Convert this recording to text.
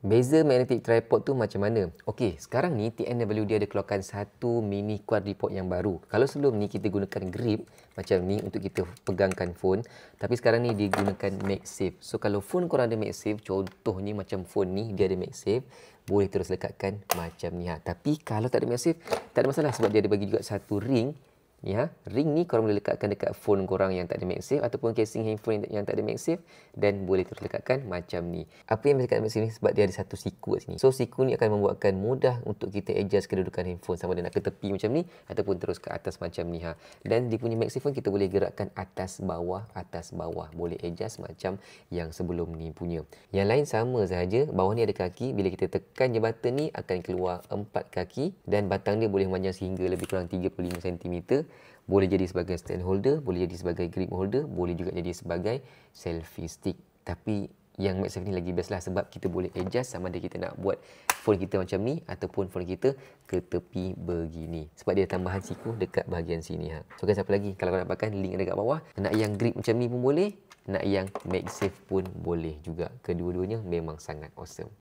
Beza magnetic tripod tu macam mana? Okey, sekarang ni TNW dia ada keluarkan satu mini quadripod yang baru. Kalau sebelum ni kita gunakan grip macam ni untuk kita pegangkan phone, tapi sekarang ni digunakan MagSafe. So kalau phone korang ada MagSafe, contohnya macam phone ni dia ada MagSafe, boleh terus lekatkan macam ni. Tapi kalau tak ada MagSafe, tak ada masalah sebab dia ada bagi juga satu ring. Ya, ring ni korang boleh lekatkan dekat phone korang yang tak ada MagSafe ataupun casing handphone yang tak ada MagSafe dan boleh terus lekatkan macam ni. Apa yang saya cakap MagSafe ni sebab dia ada satu siku kat sini. So siku ni akan membuatkan mudah untuk kita adjust kedudukan handphone sama ada nak ke tepi macam ni ataupun terus ke atas macam ni. Dan dia punya MagSafe pun kita boleh gerakkan atas bawah. Boleh adjust macam yang sebelum ni punya. Yang lain sama sahaja, bawah ni ada kaki, bila kita tekan je button ni akan keluar 4 kaki dan batang dia boleh memanjang sehingga lebih kurang 35 cm. Boleh jadi sebagai stand holder, boleh jadi sebagai grip holder, boleh juga jadi sebagai selfie stick. Tapi yang MagSafe ni lagi best lah sebab kita boleh adjust sama ada kita nak buat phone kita macam ni ataupun phone kita ke tepi begini. Sebab dia tambahan siku dekat bahagian sini. So guys, apa lagi? Kalau korang nak pakai, link ada kat bawah. Nak yang grip macam ni pun boleh, nak yang MagSafe pun boleh juga. Kedua-duanya memang sangat awesome.